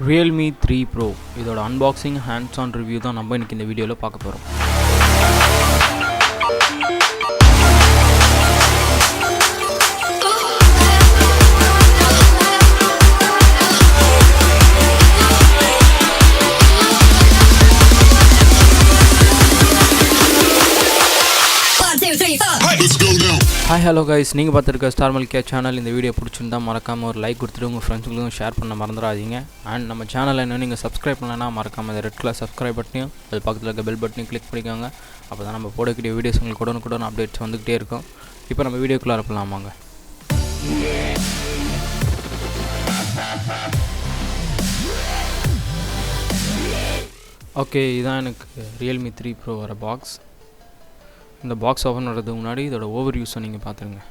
RealME 3 Pro இதோட unboxing hands on review தான் நம்ம இன்னைக்கு இந்த வீடியோல பார்க்க போறோம். ஹாய் ஹலோ கைஸ், நீங்கள் பார்த்துருக்க ஸ்டார் மல்கியா சேனல். இந்த வீடியோ பிடிச்சிருந்தா மறக்காமல் ஒரு லைக் கொடுத்துட்டு உங்கள் ஃப்ரெண்ட்ஸுங்களுக்கும் ஷேர் பண்ண மறந்துடாதீங்க. அண்ட் நம்ம சேனலில் இன்னும் நீங்கள் சப்ஸ்கிரைப் பண்ணலன்னா மறக்காமல் அந்த ரெட் கலர் சப்ஸ்கிரைப் பட்டனையும் அது பக்கத்தில் இருக்க பெல் பட்டனையும் கிளிக் பண்ணிக்கோங்க. அப்போ தான் நம்ம போடக்கூடிய வீடியோஸ் உங்களுக்கு உடனுக்குடன் அப்டேட்ஸ் வந்துக்கிட்டே இருக்கும். இப்போ நம்ம வீடியோக்குள்ளே இருப்பலாமாங்க. ஓகே, இதுதான் எனக்கு RealME 3 Pro வர பாக்ஸ். இந்த பாக்ஸ் ஓப்பன் பண்ணுறதுக்கு முன்னாடி இதோட ஓவர் யூஸை நீங்கள் பார்த்துருங்க.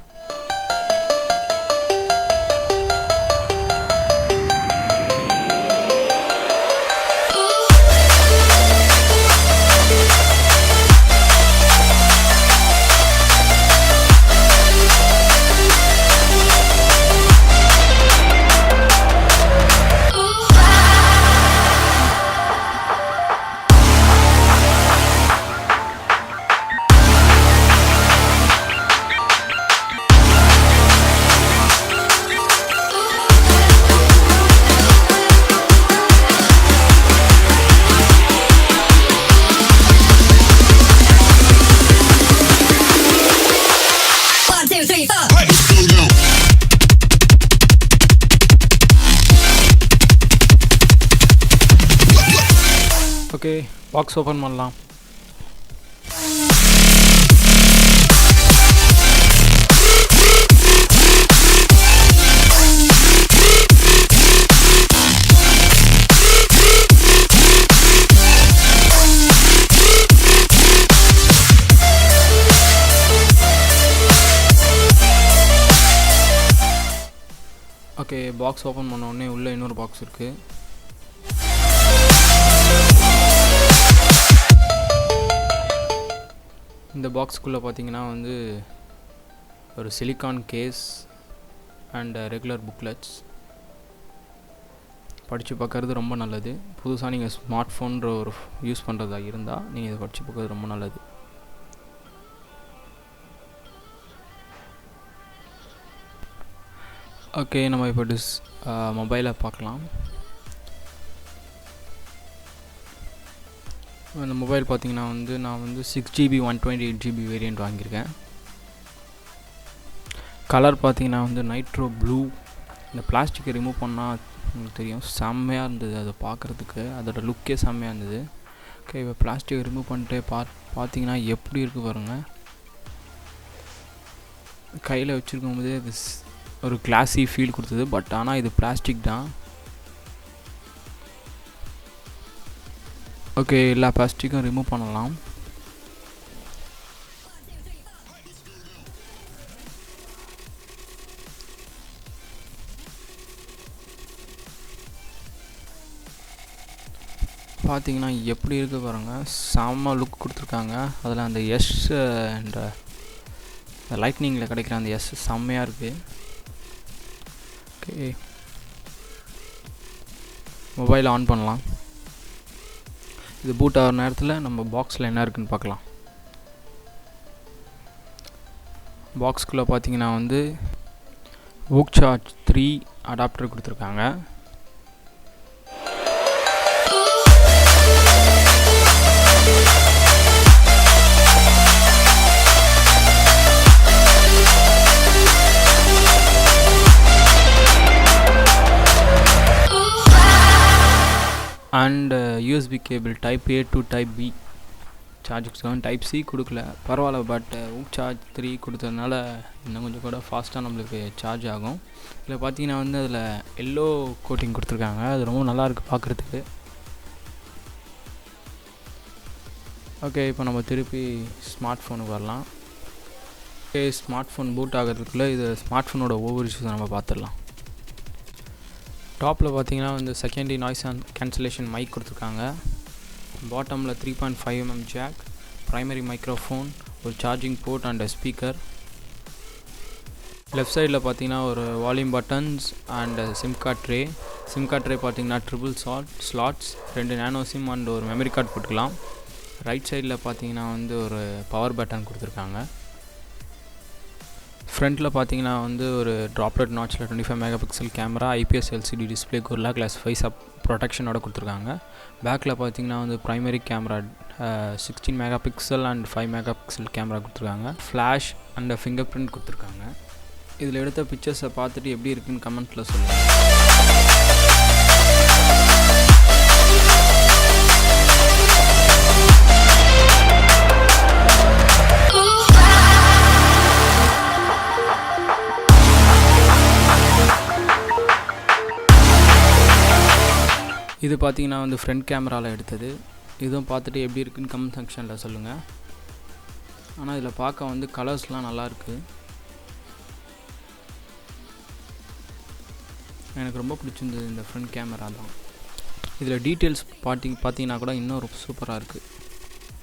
ஓகே, பாக்ஸ் ஓப்பன் பண்ணலாம். ஓகே, பாக்ஸ் ஓப்பன் பண்ண உடனே உள்ளே இன்னொரு பாக்ஸ் இருக்குது. இந்த பாக்ஸுக்குள்ளே பார்த்தீங்கன்னா வந்து ஒரு silicon case and regular booklets. படித்து பார்க்கறது ரொம்ப நல்லது. புதுசாக நீங்கள் ஸ்மார்ட் ஃபோன்ற ஒரு யூஸ் பண்ணுறதா இருந்தால் நீங்கள் இதை படித்து பார்க்கறது ரொம்ப நல்லது. ஓகே, நம்ம இப்போ மொபைலை பார்க்கலாம். அந்த மொபைல் பார்த்திங்கன்னா வந்து நான் வந்து 6GB 128GB வேரியண்ட் வாங்கியிருக்கேன். கலர் பார்த்திங்கன்னா வந்து நைட்ரோ ப்ளூ. இந்த பிளாஸ்டிக்கை ரிமூவ் பண்ணால் உங்களுக்கு தெரியும், செம்மையாக இருந்தது அதை பார்க்குறதுக்கு. அதோடய லுக்கே செம்மையாக இருந்தது. ஓகே, இப்போ பிளாஸ்டிக்கை ரிமூவ் பண்ணிட்டு பார்த்திங்கன்னா எப்படி இருக்குது பாருங்கள். கையில் வச்சுருக்கும் போதே அது ஒரு கிளாஸி ஃபீல் கொடுத்தது. பட் ஆனால் இது பிளாஸ்டிக் தான். ஓகே, எல்லா பிளாஸ்டிக்கும் ரிமூவ் பண்ணலாம். பார்த்தீங்கன்னா எப்படி இருக்குது பாருங்கள், செம்ம லுக் கொடுத்துருக்காங்க. அதில் அந்த எஸ் என்ற லைட்னிங்கில் கிடைக்கிற அந்த எஸ் செம்மையாக இருக்குது. ஓகே, மொபைல் ஆன் பண்ணலாம். இது பூட் ஆகிற நேரத்தில் நம்ம பாக்ஸில் என்ன இருக்குதுன்னு பார்க்கலாம். பாக்ஸ்குள்ளே பார்த்தீங்கன்னா வந்து புக் சார்ஜ் 3 அடாப்டர் கொடுத்துருக்காங்க. And USB cable type A to type B charge கொடுத்துருக்காங்க. டைப் C கொடுக்கல, பரவாயில்ல. பட் சார்ஜ் 3 கொடுத்ததுனால இன்னும் கொஞ்சம் கூட ஃபாஸ்ட்டாக நம்மளுக்கு சார்ஜ் ஆகும். இதில் பார்த்தீங்கன்னா வந்து அதில் எல்லோ கோட்டிங் கொடுத்துருக்காங்க. அது ரொம்ப நல்லாயிருக்கு பார்க்குறதுக்கு. ஓகே, இப்போ நம்ம திருப்பி ஸ்மார்ட் ஃபோனுக்கு வரலாம். ஓகே, ஸ்மார்ட் ஃபோன் பூட் ஆகிறதுக்குள்ளே இது ஸ்மார்ட் ஃபோனோட ஓவர் இஷ்யூஸை நம்ம பார்த்துடலாம். டாப்பில் பார்த்தீங்கன்னா வந்து செகண்டரி நாய்ஸ் கேன்சலேஷன் மைக் கொடுத்துருக்காங்க. பாட்டமில் 3.5mm ஜாக், ப்ரைமரி மைக்ரோஃபோன், ஒரு charging port and speaker. Left சைடில் பார்த்தீங்கன்னா ஒரு volume buttons and SIM card tray பார்த்தீங்கன்னா triple slots 2 nano SIM and ஒரு மெமரி கார்டு போட்டுக்கலாம். ரைட் சைடில் பார்த்தீங்கன்னா வந்து ஒரு பவர் பட்டன் கொடுத்துருக்காங்க. ஃப்ரண்ட்டில் பார்த்தீங்கன்னா வந்து ஒரு ட்ராப்லெட் நாட்சில் 25 mega pixel camera, IPS LCD display, Gorilla glass 5 சப் ப்ரொடெக்ஷனோட கொடுத்துருக்காங்க. பேக்கில் பார்த்தீங்கன்னா வந்து primary camera 16 mega pixel and 5 mega pixel camera கொடுத்துருக்காங்க. ஃப்ளாஷ் அண்ட் ஃபிங்கர் பிரிண்ட் கொடுத்துருக்காங்க. இதில் எடுத்த பிக்சர்ஸை பார்த்துட்டு எப்படி இருக்குன்னு கமெண்ட்டில் சொல்லுங்கள். இது பார்த்தீங்கன்னா வந்து ஃப்ரண்ட் கேமராவில் எடுத்தது. இதுவும் பார்த்துட்டு எப்படி இருக்குன்னு கமெண்ட் செக்ஷனில் சொல்லுங்கள். ஆனால் இதில் பார்க்க வந்து கலர்ஸ்லாம் நல்லாயிருக்கு. எனக்கு ரொம்ப பிடிச்சிருந்தது இந்த ஃப்ரண்ட் கேமரா தான். இதில் டீட்டெயில்ஸ் பார்த்தீங்கன்னா கூட இன்னும் ரொம்ப சூப்பராக இருக்குது.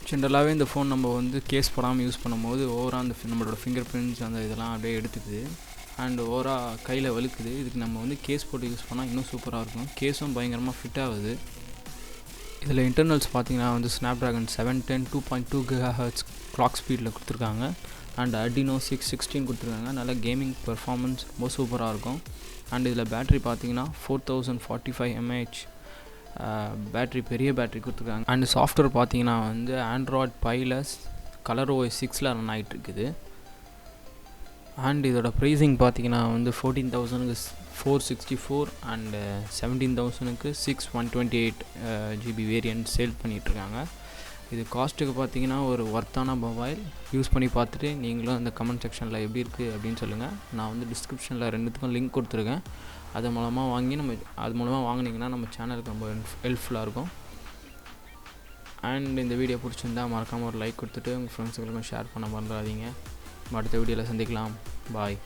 ஜென்ரலாகவே இந்த ஃபோன் நம்ம வந்து கேஸ் போடாமல் யூஸ் பண்ணும்போது ஓவராக அந்த நம்மளோட ஃபிங்கர் பிரிண்ட்ஸ் அந்த இதெல்லாம் அப்படியே எடுத்துக்குது அண்ட் ஓவராக கையில் வழுக்குது. இதுக்கு நம்ம வந்து கேஸ் போட்டு யூஸ் பண்ணால் இன்னும் சூப்பராக இருக்கும். கேஸும் பயங்கரமாக ஃபிட் ஆகுது. இதில் இன்டர்னல்ஸ் பார்த்தீங்கன்னா வந்து ஸ்னாப்ட்ராகன் 710 2.2 GHz கிளாக் ஸ்பீடில் கொடுத்துருக்காங்க அண்ட் Adreno 616 கொடுத்துருக்காங்க. நல்ல கேமிங் பெர்ஃபார்மன்ஸ் ரொம்ப சூப்பராக இருக்கும். அண்ட் இதில் பேட்ரி பார்த்தீங்கன்னா 4045 mAh பேட்ரி, பெரிய பேட்ரி கொடுத்துருக்காங்க. அண்டு சாஃப்ட்வேர் பார்த்தீங்கன்னா வந்து Android pilus ColorOS 6 run ஆகிட்டுருக்குது. And இதோட ப்ரைஸிங் பார்த்தீங்கன்னா வந்து 14,000க்கு 464 அண்டு 17,000க்கு 128 GB வேரியன்ட் சேல் பண்ணிகிட்ருக்காங்க. இது காஸ்ட்டுக்கு பார்த்தீங்கன்னா ஒரு ஒர்த்தான மொபைல். யூஸ் பண்ணி பார்த்துட்டு நீங்களும் அந்த கமெண்ட் செக்ஷனில் எப்படி இருக்குது அப்படின்னு சொல்லுங்கள். நான் வந்து டிஸ்கிரிப்ஷனில் ரெண்டுத்துக்கும் லிங்க் கொடுத்துருக்கேன். அது மூலமாக வாங்கினீங்கன்னா நம்ம சேனலுக்கு ரொம்ப ஹெல்ப்ஃபுல்லாக இருக்கும். அண்ட் இந்த வீடியோ பிடிச்சிருந்தா மறக்காமல் ஒரு லைக் கொடுத்துட்டு உங்கள் ஃப்ரெண்ட்ஸுங்களுக்கும் ஷேர் பண்ண மறந்துடாதீங்க. அடுத்த வீடியோவில் சந்திக்கலாம். பாய்.